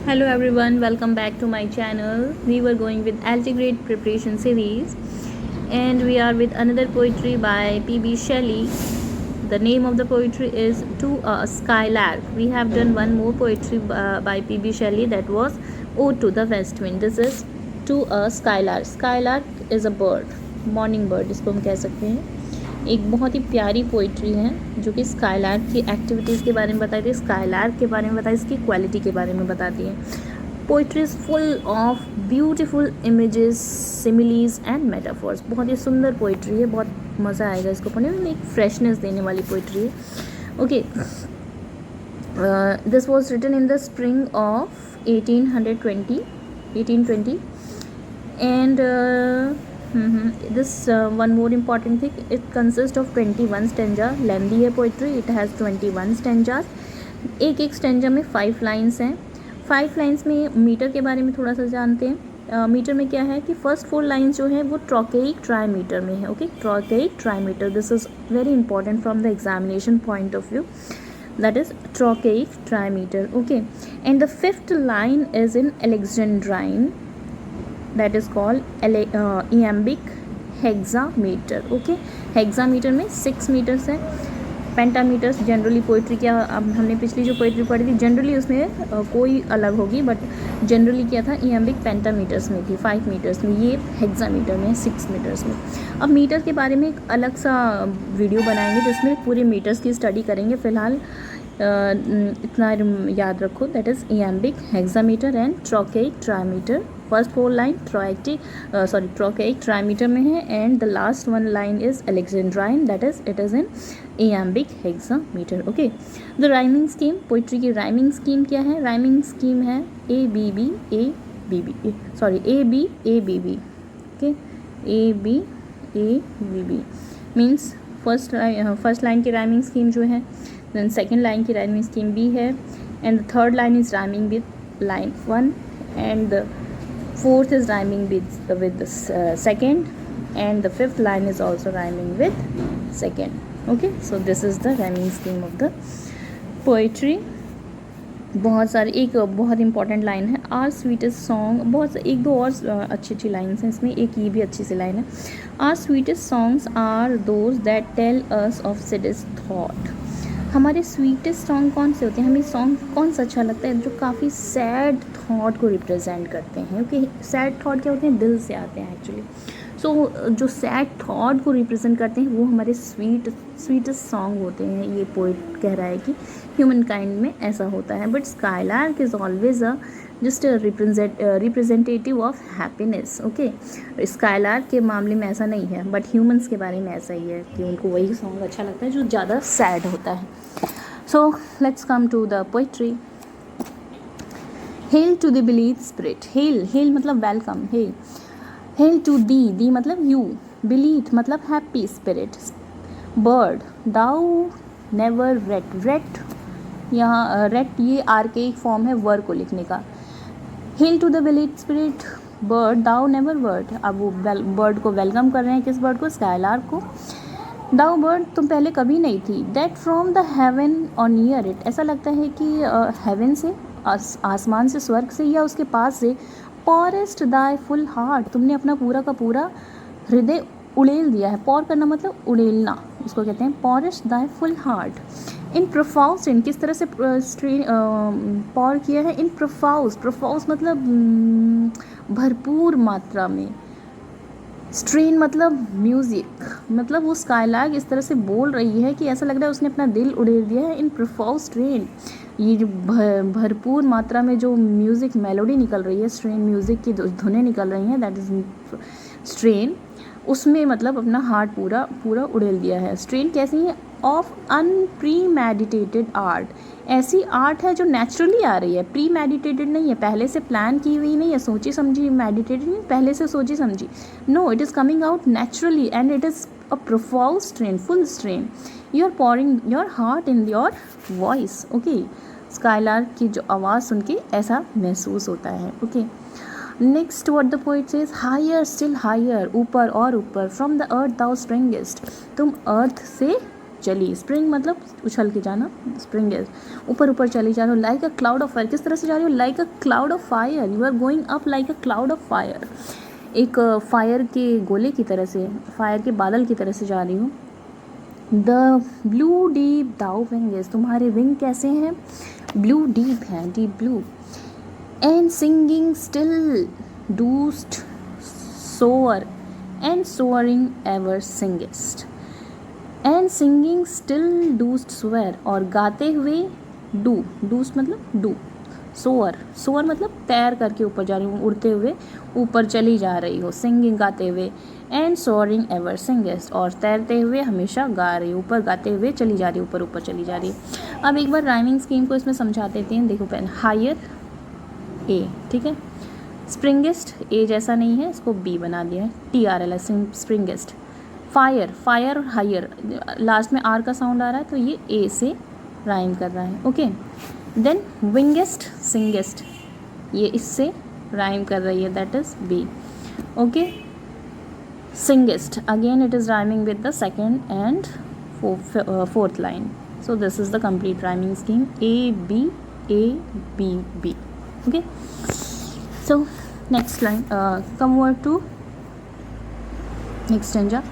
Hello everyone, welcome back to my channel. We were going with Altigrade preparation series and we are with another poetry by P.B. Shelley. The name of the poetry is To a Skylark. We have done one more poetry by P.B. Shelley, that was Ode to the West Wind. This is To a Skylark. Skylark is a bird, morning bird इसको हम कह सकते हैं. एक बहुत ही प्यारी poetry है जो कि स्काईलार्क की एक्टिविटीज़ के बारे में बताती है, स्काईलार्क के बारे में बताती है, इसकी क्वालिटी के बारे में बताती है. Poetry is full of beautiful images, similes and metaphors. बहुत ही सुंदर पोइट्री है, बहुत मज़ा आएगा इसको पढ़ने में. एक फ्रेशनेस देने वाली पोइट्री है. Okay, this was written in the spring of 1820 and this one more important thing, it consists of 21 stanza. lengthy है poetry, it has 21 stanzas. एक स्टेंजा में 5 लाइन्स हैं. 5 लाइन्स में मीटर के बारे में थोड़ा सा जानते हैं. मीटर में क्या है कि फर्स्ट 4 लाइन्स जो है वो ट्रोकेइक ट्राईमीटर में है. Okay, trochaic trimeter, this is very important from the examination point of view. that is trochaic trimeter. Okay, and the 5th line is in alexandrine, that is called iambic hexameter. Okay, hexameter में 6 metres है. Pentameters generally poetry क्या, अब हमने पिछली जो poetry पढ़ी थी generally उसमें कोई अलग होगी, बट जनरली क्या था, इयम्बिक पेंटामीटर्स में थी 5 मीटर्स में. ये हेक्सामीटर में 6 मीटर्स में. अब मीटर के बारे में एक अलग सा वीडियो बनाएंगे जिसमें पूरे मीटर्स की स्टडी करेंगे. फ़िलहाल इतना याद रखो, that is iambic hexameter and trochaic trimeter. First 4 line trochaic trimeter में है and the last 1 line is alexandrine, that is it is in iambic hexameter. Okay, the rhyming scheme, poetry की rhyming scheme क्या है? Rhyming scheme है A B B A B B. Okay, A B A B means first line की rhyming scheme जो है, then second line की rhyming scheme B है, and the third line is rhyming with line 1 and the fourth is rhyming with the second, and the 5th line is also rhyming with second. Okay, so this is the rhyming scheme of the poetry. बहुत सारे, एक बहुत important line है our sweetest song. बहुत एक दो और अच्छी लाइन्स हैं इसमें, एक ये भी अच्छी सी लाइन है. Our sweetest songs are those that tell us of saddest thought. हमारे स्वीटेस्ट सॉन्ग कौन से होते हैं, हमें सॉन्ग कौन सा अच्छा लगता है जो काफ़ी सैड थॉट को रिप्रेजेंट करते हैं. ओके, सैड थॉट क्या होते हैं, दिल से आते हैं एक्चुअली. सो जो सैड थॉट को रिप्रेजेंट करते हैं वो हमारे स्वीटेस्ट सॉन्ग होते हैं. ये पोइट कह रहा है कि ह्यूमन काइंड में ऐसा होता है. But skylark is always just representative of happiness. Okay, skylark के मामले में ऐसा नहीं है, बट ह्यूमन्स के बारे में ऐसा ही है कि उनको वही सॉन्ग अच्छा लगता है जो ज़्यादा सैड होता है. So let's come to the poetry. Hail to the blithe spirit. Hail मतलब वेलकम. हेल टू दी मतलब यू, बिलीट मतलब happy, spirit bird, thou never wert यहाँ रेट ये आर्केइक फॉर्म है वर को लिखने का. Hail to the blithe spirit bird thou never wert. अब वो बर्ड को वेलकम कर रहे हैं, किस बर्ड को, स्काईलार्क को. दाउ बर्ड तुम पहले कभी नहीं थी, दैट फ्रॉम द हेवन और नियर इट. ऐसा लगता है कि हेवन से, आसमान से, स्वर्ग से या उसके पास से. पॉरेस्ट दाई फुल हार्ट, तुमने अपना पूरा का पूरा हृदय उड़ेल दिया है. पॉर करना मतलब उड़ेलना, इसको कहते हैं पॉरेस्ट दाई फुल हार्ट. इन प्रोफाउस स्ट्रेन, किस तरह से स्ट्रेन पॉर किया है, इन प्रोफाउस मतलब भरपूर मात्रा में. स्ट्रेन मतलब म्यूज़िक, मतलब वो स्काईलार्क इस तरह से बोल रही है कि ऐसा लग रहा है उसने अपना दिल उड़ेल दिया है. इन प्रोफाउस स्ट्रेन, ये जो भरपूर मात्रा में जो म्यूज़िक मेलोडी निकल रही है, स्ट्रेन म्यूज़िक की धुनें निकल रही हैं, दैट इज़ स्ट्रेन. उसमें मतलब अपना हार्ट पूरा उड़ेल दिया है. स्ट्रेन कैसी है, ऑफ अनप्रीमेडिटेटेड आर्ट. ऐसी आर्ट है जो नेचुरली आ रही है, प्री मेडिटेटेड नहीं है, पहले से प्लान की हुई नहीं है, सोची समझी. मेडिटेटेड नहीं, पहले से सोची समझी. No, it is coming out naturally and it is a profound strain, full strain. You are pouring your heart in your voice. Okay, skylark की जो आवाज़ सुन के ऐसा महसूस होता है. Okay, next what the poet says, higher still higher, ऊपर और ऊपर. फ्रॉम द अर्थ दाउ स्प्रिंगेस्ट, तुम अर्थ से चली, स्प्रिंग मतलब उछल के जाना, स्प्रिंग है, ऊपर ऊपर चली जा रही हो, like a cloud of fire, किस तरह से जा रही हो, like a cloud of fire, you are going up like a cloud of fire, एक फायर के गोले की तरह से, फायर के बादल की तरह से जा रही हो। The blue deep thou wings, तुम्हारे विंग कैसे हैं, ब्लू डीप हैं, deep blue. And singing still dost soar and soaring ever singest, and singing still dost soar, और गाते हुए डूस्ट मतलब डू, सोअर, सोअर मतलब तैर करके ऊपर जा रही हूँ, उड़ते हुए ऊपर चली जा रही हो, सिंगिंग गाते हुए, एंड सोअरिंग एवर सिंगेस्ट, और तैरते हुए हमेशा गा रही, ऊपर गाते हुए चली जा रही, ऊपर ऊपर चली जा रही। अब एक बार राइमिंग स्कीम को इसमें समझा देते हैं, देखो पहले हायर ए, ठीक है, स्प्रिंगेस्ट ए जैसा नहीं है, इसको बी बना दिया है, TRL स्प्रिंगेस्ट। फायर, फायर और हायर, लास्ट में आर का साउंड आ रहा है तो ये ए से राइम कर रहा है, ओके। देन विंगेस्ट सिंगेस्ट, ये इससे राइम कर रही है, that is B, okay. Singest again it is rhyming with the second and fourth line, so this is the complete rhyming scheme, A B A B B, okay. So next line, come over to next stanza.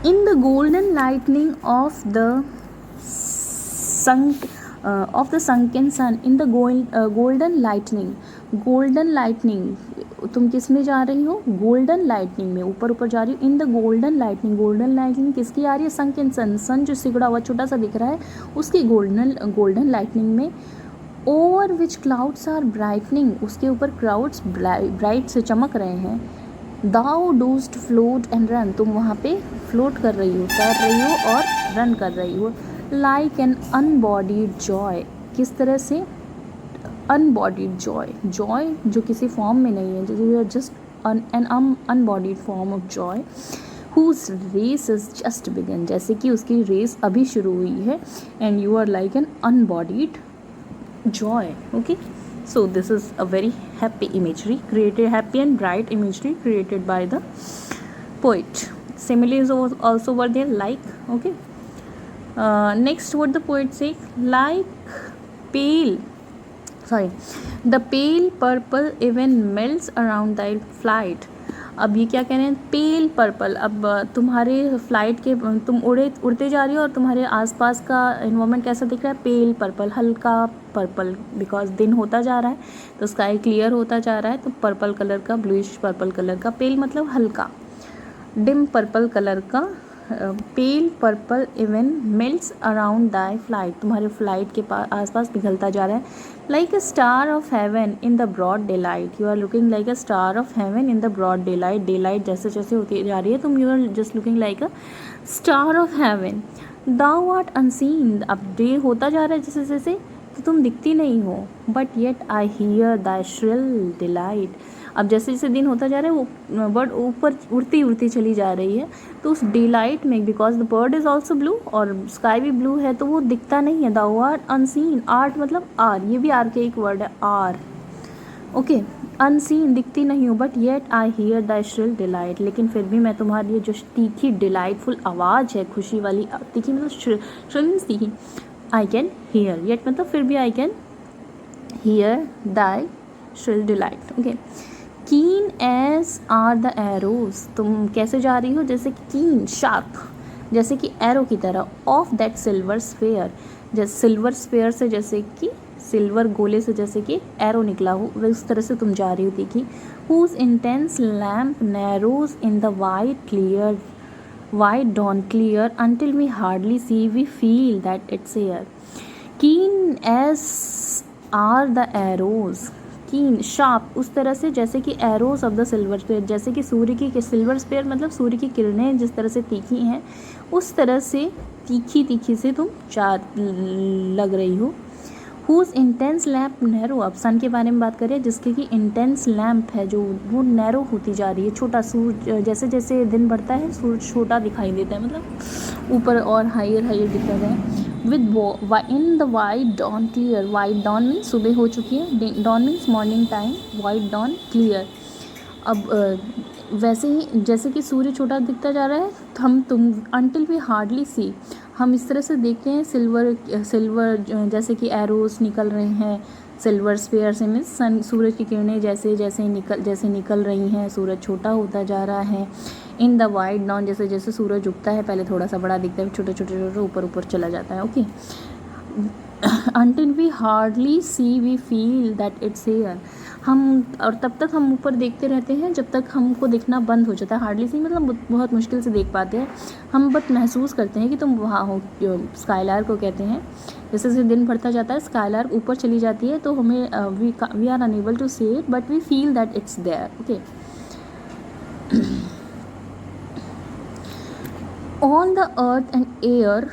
In the golden lightning of the sunken sun, in the golden lightning, तुम किस में जा रही हो, golden lightning में, ऊपर ऊपर जा रही हो, इन द गोल्डन लाइटनिंग किसकी आ रही है, संकन सन, सन जो सिकुड़ा हुआ छोटा सा दिख रहा है उसकी गोल्डन लाइटनिंग में, over which clouds are brightening, उसके ऊपर क्लाउड्स ब्राइट से चमक रहे हैं, thou dost float and run, तुम वहाँ पे फ्लोट कर रही हो, तैर रही हो और रन कर रही हो, लाइक एन अनबॉडीड जॉय, किस तरह से, अनबॉडीड जॉय, जॉय जो किसी फॉर्म में नहीं है, जो just an unbodied form of joy, whose race is just begun, जैसे कि उसकी रेस अभी शुरू हुई है, and you are like an unbodied joy, okay. So this is a very happy imagery created, happy and bright imagery created by the poet. Similes also were there, like, okay. Next what the poet say, like the pale purple even melts around thy flight, अब ये क्या कह रहे हैं, पेल purple, अब तुम्हारे flight के, तुम उड़ते जा रही हो और तुम्हारे आसपास का इन्वायरमेंट कैसा दिख रहा है, पेल पर्पल, हल्का पर्पल, बिकॉज दिन होता जा रहा है तो स्काई क्लियर होता जा रहा है, तो पर्पल कलर का, ब्लूइश पर्पल कलर का, पेल मतलब हल्का, डिम पर्पल कलर का, pale purple even melts around thy flight, तुम्हारे फ्लाइट के आसपास पिघलता जा रहा है, like a star of heaven in the broad daylight, you are looking like a star of heaven in the broad daylight जैसे जैसे होती जा रही है, तुम you are just looking like a star of heaven, thou art unseen, अब day होता जा रहा है जैसे जैसे तो तुम दिखती नहीं हो, but yet I hear the shrill delight, अब जैसे जैसे दिन होता जा रहा है वो बर्ड ऊपर उड़ती उड़ती चली जा रही है, तो उस डिलाइट में, because the bird is also blue और स्काई भी ब्लू है, तो वो दिखता नहीं है, द आर्ट अनसीन, आर्ट मतलब आर, ये भी आर के एक वर्ड है, आर, ओके, अनसीन दिखती नहीं हूँ, but yet I hear the shrill delight, लेकिन फिर भी मैं तुम्हारी जो तीखी डिलाइटफुल आवाज़ है, खुशी वाली, तीखी मतलब श्रिल तीखी, आई कैन हियर, येट मतलब फिर भी I can hear Dai shrill delight, okay. कीन एज आर द एरोज, तुम कैसे जा रही हो, जैसे कि कीन शार्प, जैसे कि एरो की तरह, ऑफ दैट सिल्वर स्फेयर, जैसे सिल्वर स्फेयर से, जैसे कि सिल्वर गोले से जैसे कि एरो निकला हो, वह उस तरह से तुम जा रही हो तीखी, whose intense lamp narrows in the white dawn clear until we hardly see, we feel that it's here. Keen as are the arrows, keen sharp, उस तरह से जैसे कि arrows of the silver sphere, जैसे कि सूर्य की, सिल्वर स्पेयर मतलब सूर्य की किरणें जिस तरह से तीखी हैं, उस तरह से तीखी से तुम लग रही हो। हुज इंटेंस लैम्प नैरो, अब सन के बारे में बात करें, जिसके कि इंटेंस लैम्प है जो वो नैरो होती जा रही है, छोटा सूरज, जैसे जैसे दिन बढ़ता है सूरज छोटा दिखाई देता है, मतलब ऊपर और हायर दिखता है, within the white dawn clear, white dawn means सुबह हो चुकी है, dawn means morning time, white dawn clear, अब वैसे ही जैसे कि सूर्य छोटा दिखता जा रहा है, तुम अनटिल वी हार्डली सी, हम इस तरह से देखते हैं सिल्वर जैसे कि एरोस निकल रहे हैं, सिल्वर स्फीयर से मीन्स सन सूरज की किरणें जैसे निकल रही हैं, सूरज छोटा होता जा रहा है। इन द वाइड डॉन, जैसे जैसे सूरज उगता है पहले थोड़ा सा बड़ा दिखता है, छोटे छोटे छोटे ऊपर ऊपर चला जाता है। Okay, until we hardly see we feel that it's here। हम और तब तक हम ऊपर देखते रहते हैं जब तक हमको देखना बंद हो जाता है। हार्डली सी मतलब बहुत मुश्किल से देख पाते हैं हम, बट महसूस करते हैं कि तुम वहाँ हो। स्काईलार्क को कहते हैं, जैसे जैसे दिन बढ़ता जाता है स्काईलार्क ऊपर चली जाती है तो हमें we are unable to see it but we feel that it's there. Okay, on the earth and air